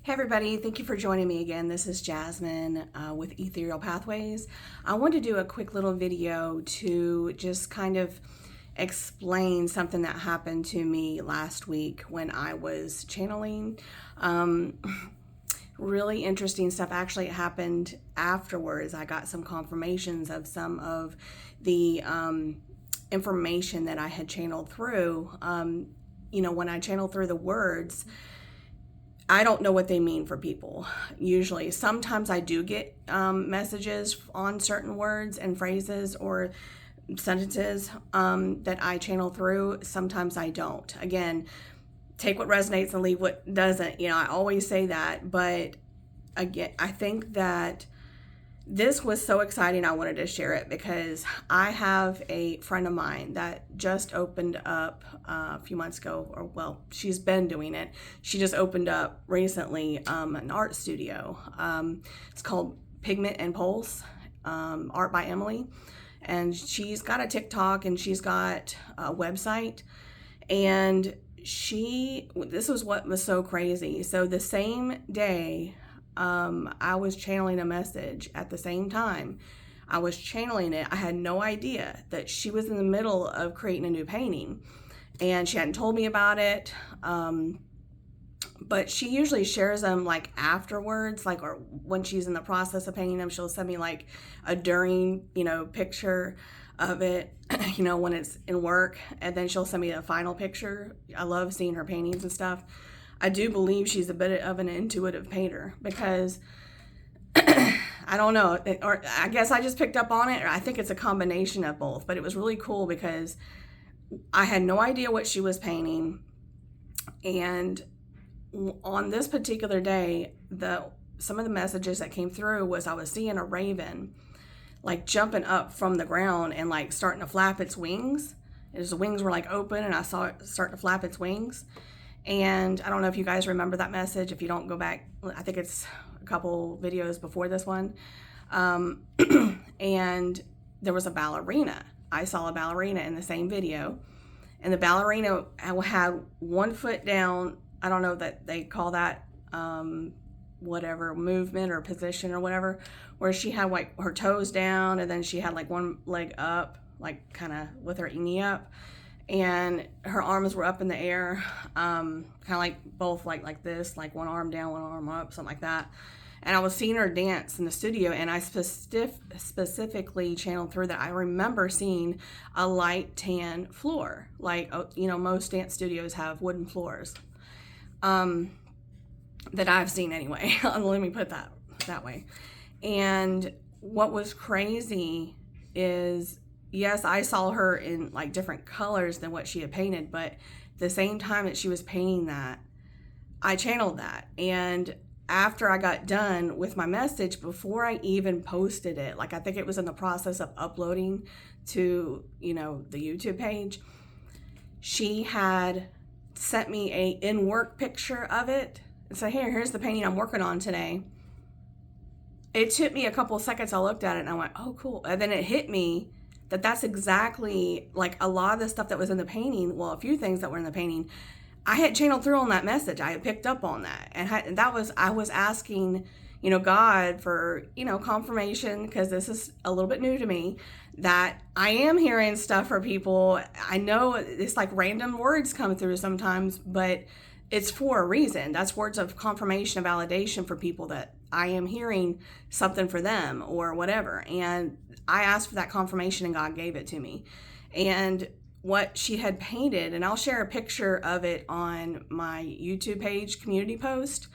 Hey everybody, thank you for joining me again. This is Jasmine with Ethereal Pathways. I wanted to do a quick little video to just kind of explain something that happened to me last week when I was channeling. Really interesting stuff actually happened afterwards. I got some confirmations of some of the information that I had channeled through. When I channel through the words, I don't know what they mean for people. Usually, sometimes I do get messages on certain words and phrases or sentences that I channel through. Sometimes I don't. Again, take what resonates and leave what doesn't. I always say that. But again, I think that this was so exciting. I wanted to share it because I have a friend of mine that just opened up a few months ago, or well, she's been doing it. She just opened up recently an art studio. It's called Pigment and Pulse, Art by Emily. And she's got a TikTok and she's got a website. And this was what was so crazy. So the same day, I was channeling a message at the same time. I was channeling it. I had no idea that she was in the middle of creating a new painting and she hadn't told me about it. But she usually shares them like afterwards, like, or when she's in the process of painting them, she'll send me like a during, picture of it, when it's in work. And then she'll send me a final picture. I love seeing her paintings and stuff. I do believe she's a bit of an intuitive painter because I don't know, or I guess I just picked up on it, or I think it's a combination of both. But it was really cool because I had no idea what she was painting. And on this particular day, some of the messages that came through was I was seeing a raven like jumping up from the ground and like starting to flap its wings. Its wings were like open and I saw it start to flap its wings. And I don't know if you guys remember that message. If you don't, go back. I think it's a couple videos before this one. And there was a ballerina. I saw a ballerina in the same video. And the ballerina had one foot down. I don't know that they call that whatever movement or position or whatever, where she had like her toes down and then she had like one leg up, like kind of with her knee up. And her arms were up in the air, kind of like both like this, like one arm down, one arm up, something like that. And I was seeing her dance in the studio, and I specifically channeled through that I remember seeing a light tan floor. Like, most dance studios have wooden floors, that I've seen anyway. Let me put that way. And what was crazy is, yes, I saw her in like different colors than what she had painted, but the same time that she was painting that, I channeled that. And after I got done with my message, before I even posted it, like I think it was in the process of uploading to, the YouTube page, she had sent me a in-work picture of it and said, here's the painting I'm working on today. It took me a couple of seconds. I looked at it and I went, oh, cool. And then it hit me that's exactly like a lot of the stuff that was in the painting. Well, a few things that were in the painting, I had channeled through on that message. I had picked up on that. And I was asking, God for, confirmation, because this is a little bit new to me, that I am hearing stuff for people. I know it's like random words come through sometimes, but it's for a reason. That's words of confirmation and validation for people that I am hearing something for them or whatever. And I asked for that confirmation and God gave it to me. And what she had painted, and I'll share a picture of it on my YouTube page community post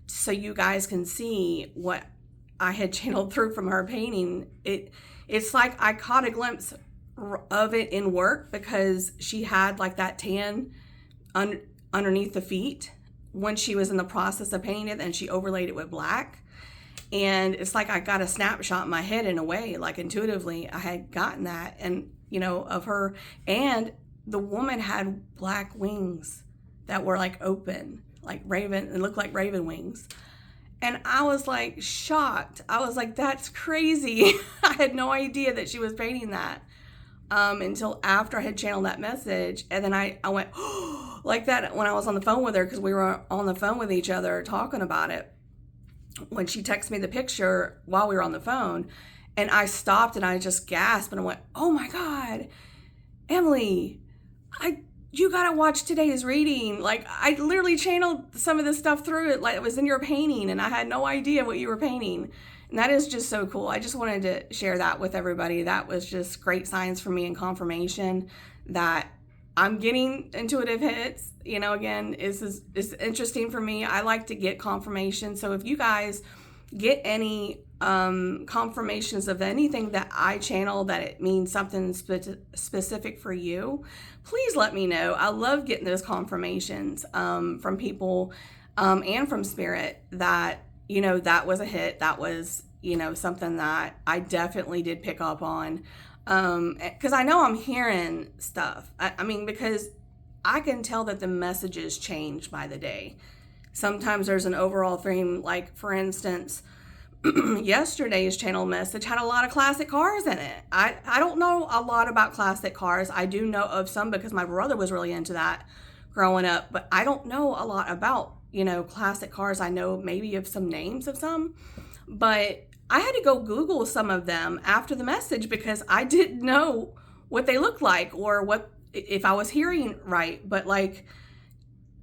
so you guys can see what I had channeled through from her painting. It's like I caught a glimpse of it in work because she had like that tan underneath the feet when she was in the process of painting it, and she overlaid it with black. And it's like I got a snapshot in my head in a way, like intuitively I had gotten that, and of her. And the woman had black wings that were like open, like raven, it looked like raven wings. And I was like shocked. I was like, that's crazy. I had no idea that she was painting that until after I had channeled that message. And then I went, oh, like that when I was on the phone with her, because we were on the phone with each other talking about it. When she texted me the picture while we were on the phone, and I stopped and I just gasped and I went, "Oh my God, Emily, you gotta watch today's reading." Like, I literally channeled some of this stuff through it like it was in your painting, and I had no idea what you were painting. And that is just so cool. I just wanted to share that with everybody. That was just great signs for me and confirmation that I'm getting intuitive hits. You know, again, it's interesting for me. I like to get confirmation. So if you guys get any confirmations of anything that I channel that it means something specific for you, please let me know. I love getting those confirmations from people and from spirit that, you know, that was a hit. That was, you know, something that I definitely did pick up on. Because I know I'm hearing stuff. I mean, because I can tell that the messages change by the day. Sometimes there's an overall theme, like, for instance, yesterday's channel message had a lot of classic cars in it. I don't know a lot about classic cars. I do know of some because my brother was really into that growing up, but I don't know a lot about, you know, classic cars. I know maybe of some names of some, but I had to go Google some of them after the message because I didn't know what they looked like or what, if I was hearing right. But like,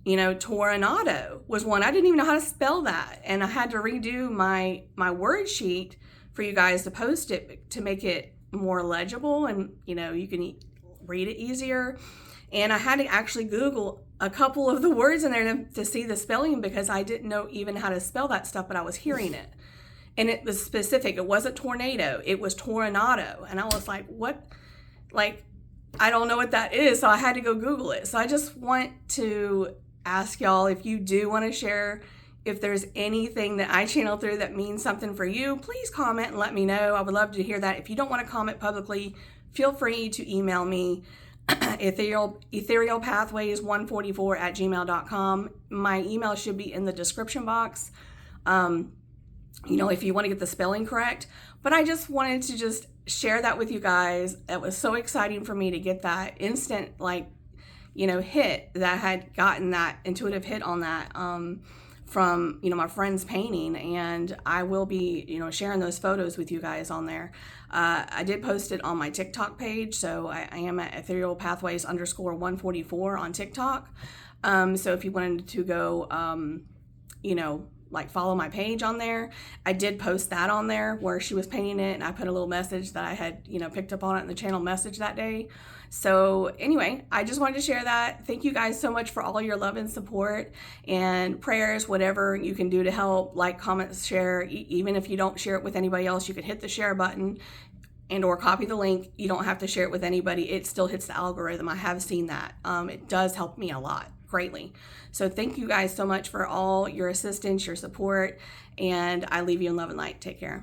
you know, Toronado was one. I didn't even know how to spell that. And I had to redo my word sheet for you guys to post it to make it more legible and, you know, you can read it easier. And I had to actually Google a couple of the words in there to see the spelling because I didn't know even how to spell that stuff, but I was hearing it. And it was specific. It wasn't tornado. It was Toronado. And I was like, what? Like, I don't know what that is. So I had to go Google it. So I just want to ask y'all, if you do want to share, if there's anything that I channel through that means something for you, please comment and let me know. I would love to hear that. If you don't want to comment publicly, feel free to email me, etherealpathways144@gmail.com. My email should be in the description box. You know, if you want to get the spelling correct. But I just wanted to just share that with you guys. It was so exciting for me to get that instant, like, you know, hit that I had gotten that intuitive hit on that from, you know, my friend's painting. And I will be, you know, sharing those photos with you guys on there. I did post it on my TikTok page. So I am at etherealpathways_144 on TikTok. So if you wanted to go, you know, like follow my page on there. I did post that on there where she was painting it, and I put a little message that I had, you know, picked up on it in the channel message that day. So anyway, I just wanted to share that. Thank you guys so much for all your love and support and prayers, whatever you can do to help, like, comment, share. Even if you don't share it with anybody else, you could hit the share button and or copy the link. You don't have to share it with anybody. It still hits the algorithm. I have seen that. It does help me a lot, greatly. So thank you guys so much for all your assistance, your support, and I leave you in love and light. Take care.